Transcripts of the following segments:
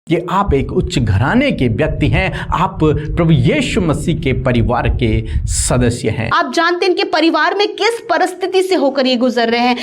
कि आप एक उच्च घराने के व्यक्ति हैं, आप प्रभु यीशु मसीह के परिवार के सदस्य हैं। आप जानते हैं इनके परिवार में किस परिस्थिति से होकर ये गुजर रहे हैं।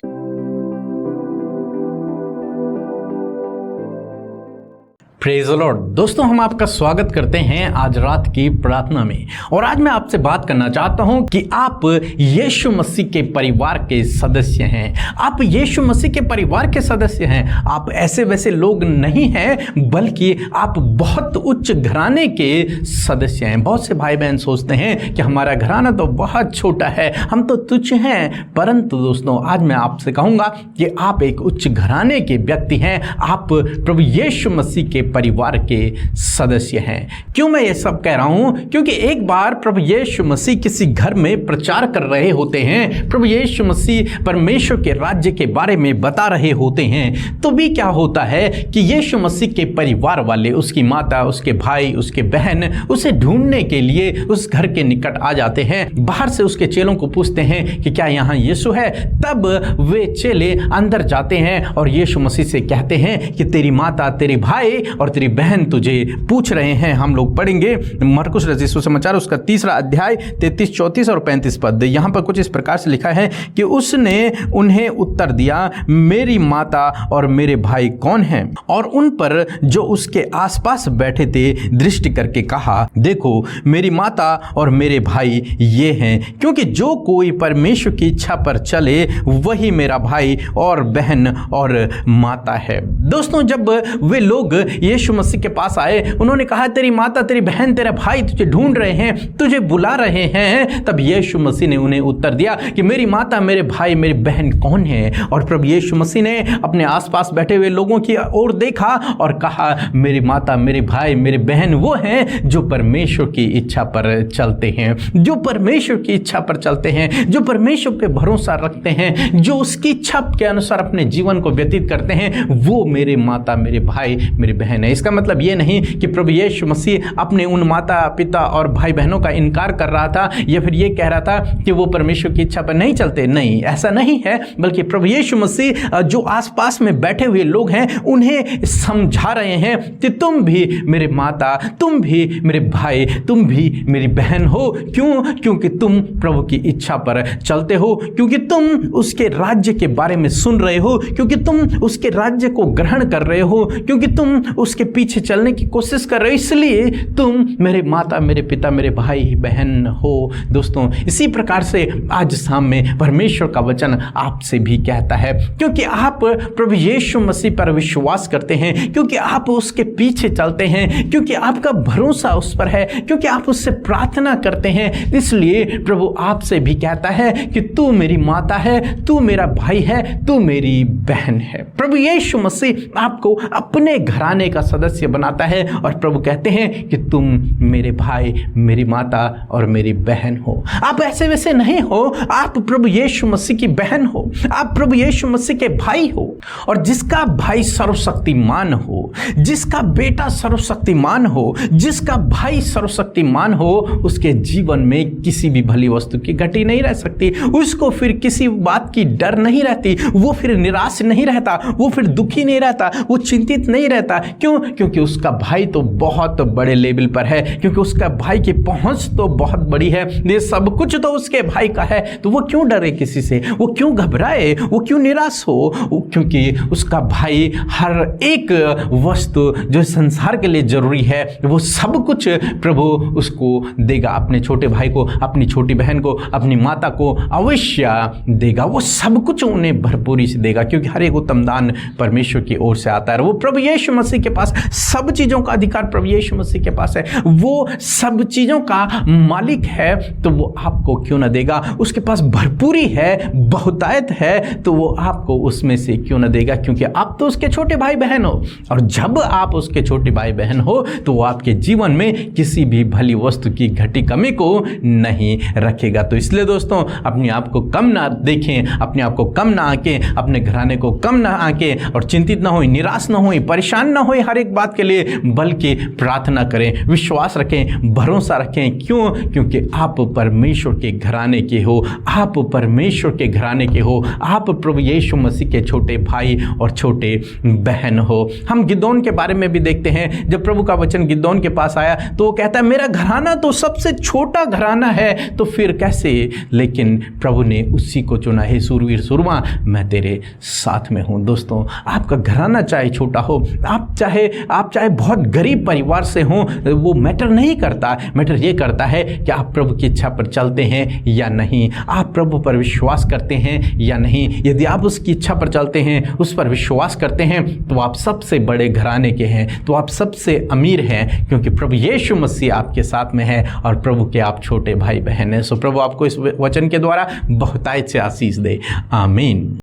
Praise the Lord. दोस्तों, हम आपका स्वागत करते हैं आज रात की प्रार्थना में। और आज मैं आपसे बात करना चाहता हूं कि आप यीशु मसीह के परिवार के सदस्य हैं। आप यीशु मसीह के परिवार के सदस्य हैं। आप ऐसे वैसे लोग नहीं हैं, बल्कि आप बहुत उच्च घराने के सदस्य हैं। बहुत से भाई बहन सोचते हैं कि हमारा घराना तो बहुत छोटा है, हम तो तुच्छ हैं। परंतु दोस्तों, आज मैं आपसे कहूंगा कि आप एक उच्च घराने के व्यक्ति हैं। आप प्रभु यीशु मसीह के परिवार के सदस्य हैं। क्यों मैं ये सब कह रहा हूं? क्योंकि एक बार प्रभु यीशु मसीह किसी घर में प्रचार कर रहे होते हैं, प्रभु यीशु मसीह परमेश्वर के राज्य के बारे में बता रहे होते हैं। तो भी क्या होता है कि यीशु मसीह के परिवार वाले, उसकी माता, उसके भाई, उसके बहन उसे ढूंढने के लिए उस घर के निकट आ जाते हैं। बाहर से उसके चेलों को पूछते हैं कि क्या यहाँ यीशु है? तब वे चेले अंदर जाते हैं और यीशु मसीह से कहते हैं कि तेरी माता, तेरे भाई और तेरी बहन तुझे पूछ रहे हैं। हम लोग पढ़ेंगे मरकुस रचित सुसमाचार उसका 3 अध्याय 33, 34 और 35 पद। यहाँ पर कुछ इस प्रकार से लिखा है कि उसने उन्हें उत्तर दिया, मेरी माता और मेरे भाई कौन हैं? और उन पर जो उसके आसपास बैठे थे दृष्टि करके कहा, देखो मेरी माता और मेरे भाई ये हैं, क्योंकि जो कोई परमेश्वर की इच्छा पर चले वही मेरा भाई और बहन और माता है। दोस्तों, जब वे लोग यीशु मसीह के पास आए, उन्होंने कहा तेरी माता, तेरी बहन, तेरा भाई तुझे ढूंढ रहे हैं, तुझे बुला रहे हैं। तब यीशु मसीह ने उन्हें उत्तर दिया कि मेरी माता, मेरे भाई, मेरी बहन कौन है? और प्रभु यीशु मसीह ने अपने आसपास बैठे हुए लोगों की ओर देखा और कहा, मेरी माता, मेरे भाई, मेरे बहन वो हैं जो परमेश्वर की इच्छा पर चलते हैं, जो परमेश्वर की इच्छा पर चलते हैं, जो परमेश्वर पे भरोसा रखते हैं, जो उसकी इच्छा के अनुसार अपने जीवन को व्यतीत करते हैं, वो मेरे माता, मेरे भाई, मेरी बहन है। इसका मतलब ये नहीं कि प्रभु यीशु मसीह अपने उन माता, पिता और भाई बहनों का इनकार कर रहा था या फिर ये कह रहा था कि वो परमेश्वर की इच्छा पर नहीं चलते। नहीं, ऐसा नहीं है। बल्कि प्रभु यीशु मसीह जो आसपास में बैठे हुए लोग हैं उन्हें समझा रहे हैं कि तुम भी मेरे माता, तुम भी मेरे भाई, तुम भी मेरी बहन हो। क्यों? क्योंकि तुम प्रभु की इच्छा पर चलते हो, क्योंकि तुम उसके राज्य के बारे में सुन रहे हो, क्योंकि तुम उसके राज्य को ग्रहण कर रहे हो, क्योंकि तुम उसके पीछे चलने की कोशिश कर रहे हो, इसलिए तुम मेरे माता, मेरे पिता, मेरे भाई बहन हो। दोस्तों, इसी प्रकार से आज शाम में परमेश्वर का वचन आपसे भी कहता है, क्योंकि आप प्रभु यीशु मसीह पर विश्वास करते हैं, क्योंकि आप उसके पीछे चलते हैं, क्योंकि आपका भरोसा उस पर है, क्योंकि आप उससे प्रार्थना करते हैं, इसलिए प्रभु आपसे भी कहता है कि तू मेरी माता है, तू मेरा भाई है, तू मेरी बहन है। प्रभु यीशु मसीह आपको अपने घराने का सदस्य बनाता है और प्रभु कहते हैं कि तुम मेरे भाई, मेरी माता और मेरी बहन हो। आप ऐसे वैसे नहीं हो, आप प्रभु यीशु मसीह की बहन हो, आप प्रभु यीशु मसीह के भाई हो। और जिसका भाई सर्वशक्तिमान हो, जिसका बेटा सर्वशक्तिमान हो, जिसका भाई सर्वशक्तिमान हो, उसके जीवन में किसी भी भली वस्तु की घटी नहीं रह सकती। उसको फिर किसी बात की डर नहीं रहती, वो फिर निराश नहीं रहता, वो फिर दुखी नहीं रहता, वो चिंतित नहीं रहता। क्यों? क्योंकि उसका भाई तो बहुत बड़े लेवल पर है, क्योंकि उसका भाई की पहुंच तो बहुत बड़ी है, ये सब कुछ तो उसके भाई का है। तो वो क्यों डरे किसी से? वो क्यों घबराए? वो क्यों निराश हो? क्योंकि उसका भाई हर एक वस्तु जो संसार के लिए जरूरी है वो सब कुछ प्रभु उसको देगा। अपने छोटे भाई को, अपनी छोटी बहन को, अपनी माता को अवश्य देगा। वो सब कुछ उन्हें भरपूरी से देगा, क्योंकि हर एक उत्तम दान परमेश्वर की ओर से आता है। वो प्रभु यीशु मसीह के पास सब चीजों का अधिकार प्रभु यीशु मसीह के पास है। वो सब चीजों का मालिक है, तो वो आपको क्यों ना देगा? उसके पास भरपूरी है, बहुतायत है, तो वो आपको उसमें से क्यों ना देगा? क्योंकि आप तो उसके छोटे भाई बहन हो। और जब आप उसके छोटे भाई बहन हो तो वो आपके जीवन में किसी भी भली वस्तु की घटी कमी को नहीं रखेगा। तो इसलिए दोस्तों, अपने आप को कम ना देखें, अपने आप को कम ना आंकें, अपने घराने को कम ना आंकें और चिंतित ना हो, निराश ना हो, परेशान ना हो। हर एक बात के लिए, बल्कि प्रार्थना करें, विश्वास रखें, भरोसा रखें। क्यों? क्योंकि आप परमेश्वर के घराने के हो, आप परमेश्वर के घराने के हो, आप प्रभु यीशु मसीह के छोटे भाई और छोटे बहन हो। हम गिदोन के बारे में भी देखते हैं, जब प्रभु का वचन गिदोन के पास आया तो वो कहता है मेरा घराना तो सबसे छोटा घराना है, तो फिर कैसे? लेकिन प्रभु ने उसी को चुना, हे सूरवीर सूरमा, मैं तेरे साथ में हूं। दोस्तों, आपका घराना चाहे छोटा हो, आप चाहे बहुत गरीब परिवार से हो, वो मैटर नहीं करता। मैटर ये करता है कि आप प्रभु की इच्छा पर चलते हैं या नहीं, आप प्रभु पर विश्वास करते हैं या नहीं। यदि आप उसकी इच्छा पर चलते हैं, उस पर विश्वास करते हैं, तो आप सबसे बड़े घराने के हैं, तो आप सबसे अमीर हैं, क्योंकि प्रभु यीशु मसीह आपके साथ में है और प्रभु के आप छोटे भाई बहन हैं। सो प्रभु आपको इस वचन के द्वारा बहुतायत से आशीष दे। आमीन।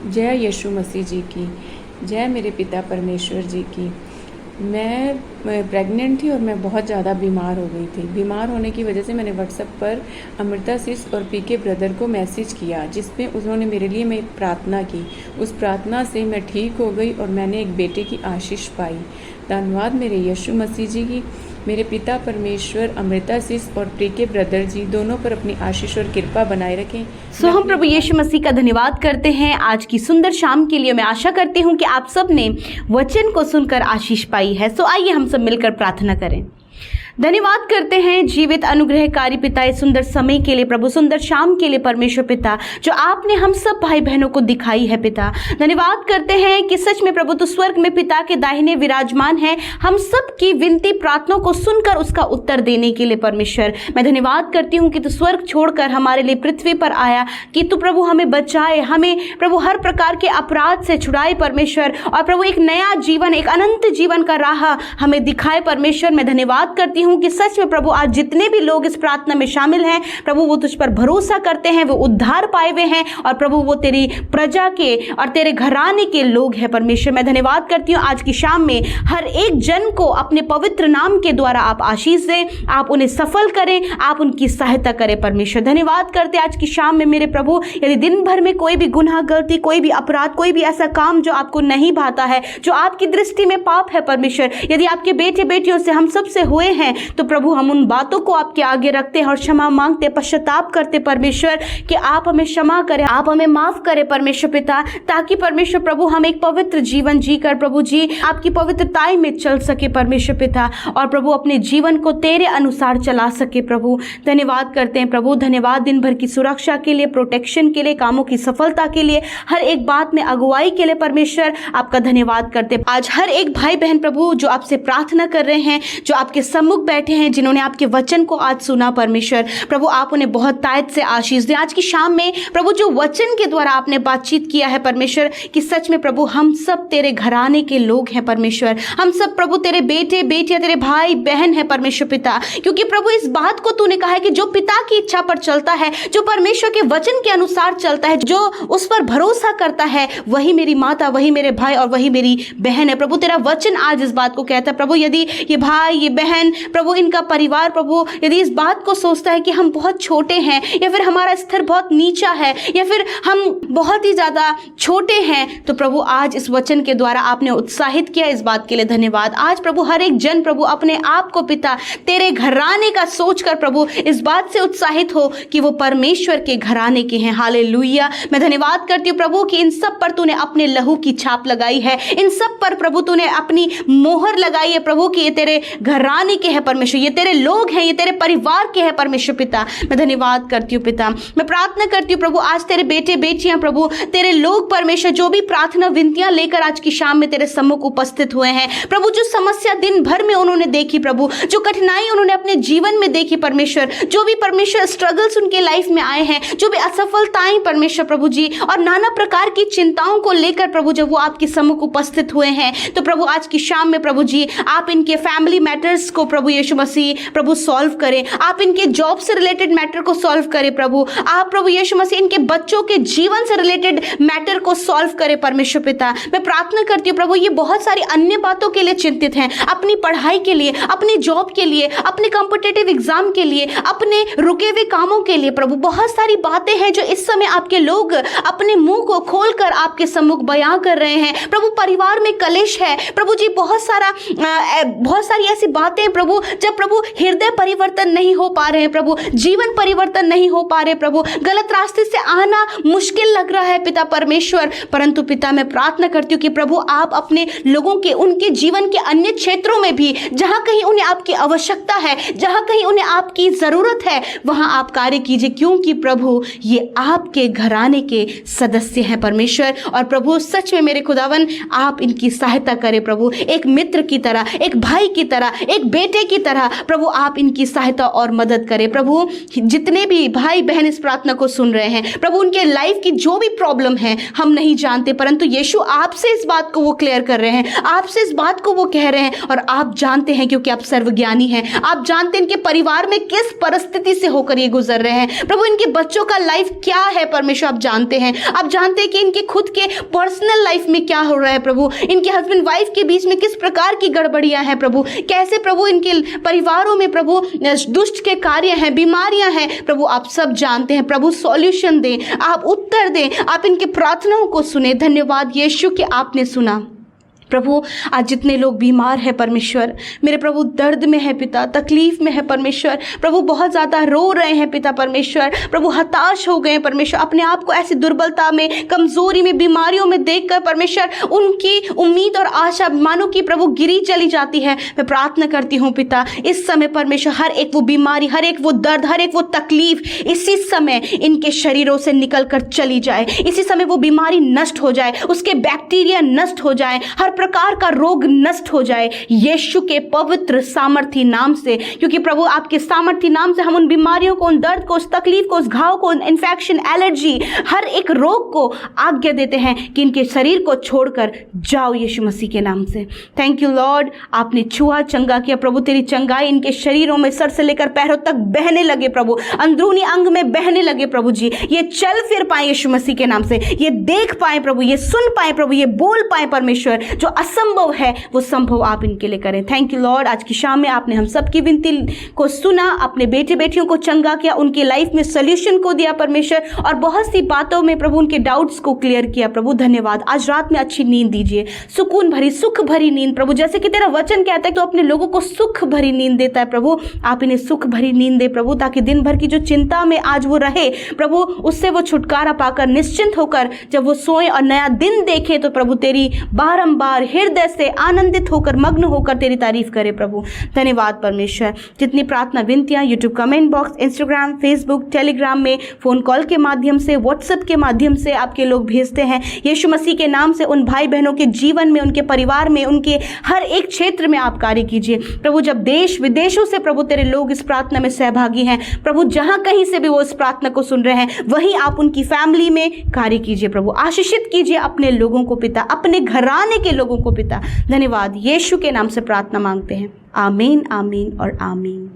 जय यीशु मसीह जी की, जय मेरे पिता परमेश्वर जी की। मैं प्रेग्नेंट थी और मैं बहुत ज़्यादा बीमार हो गई थी। बीमार होने की वजह से मैंने व्हाट्सएप पर अमृता सिस और पीके ब्रदर को मैसेज किया, जिसमें उन्होंने मेरे लिए मैं प्रार्थना की। उस प्रार्थना से मैं ठीक हो गई और मैंने एक बेटे की आशीष पाई। धन्यवाद मेरे यीशु मसीह जी की। मेरे पिता परमेश्वर अमृता सिस और पीके ब्रदर जी दोनों पर अपनी आशीष और कृपा बनाए रखें। हम प्रभु यीशु मसीह का धन्यवाद करते हैं आज की सुंदर शाम के लिए। मैं आशा करती हूँ कि आप सब ने वचन को सुनकर आशीष पाई है। आइए हम सब मिलकर प्रार्थना करें। धन्यवाद करते हैं जीवित अनुग्रहकारी पिता, इस सुंदर समय के लिए प्रभु, सुंदर शाम के लिए परमेश्वर पिता, जो आपने हम सब भाई बहनों को दिखाई है पिता। धन्यवाद करते हैं कि सच में प्रभु तो स्वर्ग में पिता के दाहिने विराजमान है, हम सब की विनती प्रार्थनाओं को सुनकर उसका उत्तर देने के लिए परमेश्वर। मैं धन्यवाद करती हूँ कि तू स्वर्ग छोड़कर हमारे लिए पृथ्वी पर आया, कि तू प्रभु हमें बचाए, हमें प्रभु हर प्रकार के अपराध से छुड़ाए परमेश्वर, और प्रभु एक नया जीवन, एक अनंत जीवन का राह हमें दिखाए परमेश्वर। मैं धन्यवाद करती हूँ कि सच में प्रभु आज जितने भी लोग इस प्रार्थना में शामिल हैं प्रभु, वो तुझ पर भरोसा करते हैं, वो उद्धार पाए हुए हैं, और प्रभु वो तेरी प्रजा के और तेरे घराने के लोग हैं परमेश्वर। मैं धन्यवाद करती हूँ आज की शाम में हर एक जन को अपने पवित्र नाम के द्वारा आप आशीष दें, आप उन्हें सफल करें, आप उनकी सहायता करें परमेश्वर। धन्यवाद करते आज की शाम में मेरे प्रभु, यदि दिन भर में कोई भी गुनाह, गलती, कोई भी अपराध, कोई भी ऐसा काम जो आपको नहीं भाता है, जो आपकी दृष्टि में पाप है परमेश्वर, यदि आपके बेटे बेटियों से हम सब से हुए हैं, तो प्रभु हम उन बातों को आपके आगे रखते हैं और क्षमा मांगते, पश्चाताप करते परमेश्वर, कि आप हमें क्षमा करें, आप हमें माफ करें परमेश्वर पिता, ताकि परमेश्वर प्रभु हम एक पवित्र जीवन जीकर प्रभु जी आपकी पवित्रताई में चल सके परमेश्वर पिता, और प्रभु अपने जीवन को तेरे अनुसार चला सके प्रभु। धन्यवाद करते हैं प्रभु, धन्यवाद दिन भर की सुरक्षा के लिए, प्रोटेक्शन के लिए, कामों की सफलता के लिए, हर एक बात में अगुवाई के लिए परमेश्वर आपका धन्यवाद करते हैं। आज हर एक भाई बहन प्रभु जो आपसे प्रार्थना कर रहे हैं, जो आपके सम्मुख बैठे हैं, जिन्होंने आपके वचन को आज सुना परमेश्वर, प्रभु आप उन्हें बहुत तायत से आशीष दें। आज की शाम में प्रभु जो वचन के द्वारा आपने बातचीत किया है परमेश्वर, कि सच में प्रभु हम सब तेरे घराने के लोग हैं परमेश्वर, हम सब प्रभु तेरे बेटे बेटियां, तेरे भाई बहन है परमेश्वर पिता, क्योंकि प्रभु इस बात को तूने कहा है कि जो पिता की इच्छा पर चलता है, जो परमेश्वर के वचन के अनुसार चलता है, जो उस पर भरोसा करता है, वही मेरी माता, वही मेरे भाई और वही मेरी बहन है। प्रभु तेरा वचन आज इस बात को कहता है प्रभु, यदि ये भाई, ये बहन प्रभु, इनका परिवार प्रभु यदि इस बात को सोचता है कि हम बहुत छोटे हैं, या फिर हमारा स्तर बहुत नीचा है, या फिर हम बहुत ही ज्यादा छोटे हैं, तो प्रभु आज इस वचन के द्वारा आपने उत्साहित किया, इस बात के लिए धन्यवाद। आज प्रभु हर एक जन प्रभु अपने आप को पिता तेरे घराने का सोचकर प्रभु इस बात से उत्साहित हो कि वो परमेश्वर के घराने के हैं। हालेलुया। मैं धन्यवाद करती हूँ प्रभु कि इन सब पर तूने अपने लहू की छाप लगाई है, इन सब पर प्रभु तूने अपनी मोहर लगाई है प्रभु, कि ये तेरे घराने के हैं परमेश्वर, ये तेरे लोग हैं, ये तेरे परिवार के हैं परमेश्वर पिता। मैं धन्यवाद करती हूँ पिता, मैं प्रार्थना करती हूँ प्रभु आज तेरे बेटे बेटियां प्रभु, तेरे लोग परमेश्वर, जो भी प्रार्थना विनतियां लेकर आज की शाम में तेरे सम्मुख उपस्थित हुए हैं प्रभु, जो समस्या दिन भर में उन्होंने देखी प्रभु, जो कठिनाई उन्होंने अपने जीवन में देखी परमेश्वर, जो भी परमेश्वर स्ट्रगल्स उनके लाइफ में आए हैं, जो भी असफलताएं परमेश्वर प्रभु जी, और नाना प्रकार की चिंताओं को लेकर प्रभु जब वो आपके सम्मुख उपस्थित हुए हैं, तो प्रभु आज की शाम में प्रभु जी आप इनके फैमिली मैटर्स को प्रभु प्रभु यीशु मसीह प्रभु सॉल्व करें। आप इनके जॉब से रिलेटेड मैटर को सॉल्व करें प्रभु। आप प्रभु यीशु मसीह इनके बच्चों के जीवन से रिलेटेड मैटर को सॉल्व करें परमेश्वर पिता। मैं प्रार्थना करती हूँ प्रभु, ये बहुत सारी अन्य बातों के लिए चिंतित हैं, अपनी पढ़ाई के लिए, अपनी जॉब के लिए, अपने कॉम्पिटिटिव एग्जाम के लिए, अपने रुके हुए कामों के लिए प्रभु। बहुत सारी बातें हैं जो इस समय आपके लोग अपने मुंह को खोलकर आपके सम्मुख बयां कर रहे हैं प्रभु। परिवार में कलेश है प्रभु जी, बहुत सारी ऐसी बातें प्रभु, जब प्रभु हृदय परिवर्तन नहीं हो पा रहे हैं प्रभु, जीवन परिवर्तन नहीं हो पा रहे प्रभु, गलत रास्ते से आना मुश्किल लग रहा है पिता परमेश्वर। परंतु पिता मैं प्रार्थना करती हूँ कि प्रभु आप अपने लोगों के, उनके जीवन के अन्य क्षेत्रों में भी जहां कहीं उन्हें आपकी आवश्यकता है, जहां कहीं उन्हें आपकी जरूरत है, वहां आप कार्य कीजिए, क्योंकि प्रभु ये आपके घराने के सदस्य हैं परमेश्वर। और प्रभु सच में मेरे खुदावन आप इनकी सहायता करें प्रभु, एक मित्र की तरह, एक भाई की तरह, एक बेटे की तरह प्रभु आप इनकी सहायता और मदद करें प्रभु। जितने भी भाई बहन इस प्रार्थना को सुन रहे हैं प्रभु, उनके लाइफ की जो भी प्रॉब्लम है हम नहीं जानते, परंतु यीशु आपसे इस बात को वो क्लियर कर रहे हैं, आपसे इस बात को वो कह रहे हैं, और आप जानते हैं क्योंकि आप सर्वज्ञानी हैं। आप जानते हैं इनके परिवार में किस परिस्थिति से होकर ये गुजर रहे हैं प्रभु, इनके बच्चों का लाइफ क्या है परमेश्वर आप जानते हैं। आप जानते हैं कि इनके खुद के पर्सनल लाइफ में क्या हो रहा है प्रभु, इनके हस्बैंड वाइफ के बीच में किस प्रकार की गड़बड़ियां हैं प्रभु, कैसे प्रभु इनके परिवारों में प्रभु दुष्ट के कार्य हैं, बीमारियां हैं प्रभु, आप सब जानते हैं प्रभु। सॉल्यूशन दें, आप उत्तर दें, आप इनके प्रार्थनाओं को सुने। धन्यवाद यीशु कि आपने सुना प्रभु। आज जितने लोग बीमार हैं परमेश्वर, मेरे प्रभु दर्द में है पिता, तकलीफ में है परमेश्वर, प्रभु बहुत ज़्यादा रो रहे हैं पिता परमेश्वर, प्रभु हताश हो गए हैं परमेश्वर, अपने आप को ऐसी दुर्बलता में, कमजोरी में, बीमारियों में देखकर परमेश्वर उनकी उम्मीद और आशा मानो कि प्रभु गिरी चली जाती है। मैं प्रार्थना करती हूँ पिता इस समय परमेश्वर हर एक वो बीमारी, हर एक वो दर्द, हर एक वो तकलीफ इसी समय इनके शरीरों से निकल कर चली जाए, इसी समय वो बीमारी नष्ट हो जाए, उसके बैक्टीरिया नष्ट हो जाए, हर प्रकार का रोग नष्ट हो जाए यीशु के पवित्र सामर्थी नाम से। क्योंकि प्रभु आपके सामर्थी नाम से हम उन बीमारियों को, उन दर्द को, उस तकलीफ को, उस घाव को, इन्फेक्शन, एलर्जी, हर एक रोग को आज्ञा देते हैं कि इनके शरीर को छोड़कर जाओ यीशु मसीह के नाम से। थैंक यू लॉर्ड, आपने छुआ, चंगा किया प्रभु। तेरी चंगाई इनके शरीरों में सर से लेकर पैरों तक बहने लगे प्रभु, अंदरूनी अंग में बहने लगे प्रभु जी। ये चल फिर पाए यीशु मसीह के नाम से, ये देख पाए प्रभु, ये सुन पाए प्रभु, ये बोल पाए परमेश्वर। जो असंभव है वो संभव आप इनके लिए करें। थैंक यू लॉर्ड, आज की शाम में आपने हम सबकी विनती को सुना, अपने बेटे बेटियों को चंगा किया, उनकी लाइफ में सोल्यूशन को दिया परमेश्वर, और बहुत सी बातों में प्रभु उनके डाउट्स को क्लियर किया प्रभु। धन्यवाद। आज रात में अच्छी नींद दीजिए, सुकून भरी, सुख भरी नींद प्रभु, जैसे कि तेरा वचन कहता है तो अपने लोगों को सुख भरी नींद देता है प्रभु। आप इन्हें सुख भरी नींद दे प्रभु, ताकि दिन भर की जो चिंता में आज वो रहे प्रभु, उससे वो छुटकारा पाकर निश्चिंत होकर जब वो सोए और नया दिन देखे तो प्रभु तेरी बारंबार हृदय से आनंदित होकर, मग्न होकर तेरी तारीफ करे प्रभु। धन्यवाद परमेश्वर। जितनी प्रार्थना विनतियां YouTube comment box, Instagram, Facebook, Telegram में, फोन कॉल के माध्यम से, व्हाट्सएप के माध्यम से आपके लोग भेजते हैं, यीशु मसीह के नाम से उन भाई बहनों के जीवन में, उनके परिवार में, उनके हर एक क्षेत्र में आप कार्य कीजिए प्रभु। जब देश विदेशों से प्रभु तेरे लोग इस प्रार्थना में सहभागी हैं प्रभु, जहां कहीं से भी वो इस प्रार्थना को सुन रहे हैं, वहीं आप उनकी फैमिली में कार्य कीजिए प्रभु। आशीषित कीजिए अपने लोगों को पिता, अपने घराने के लोगों को पिता। धन्यवाद, यीशु के नाम से प्रार्थना मांगते हैं। आमीन, आमीन और आमीन।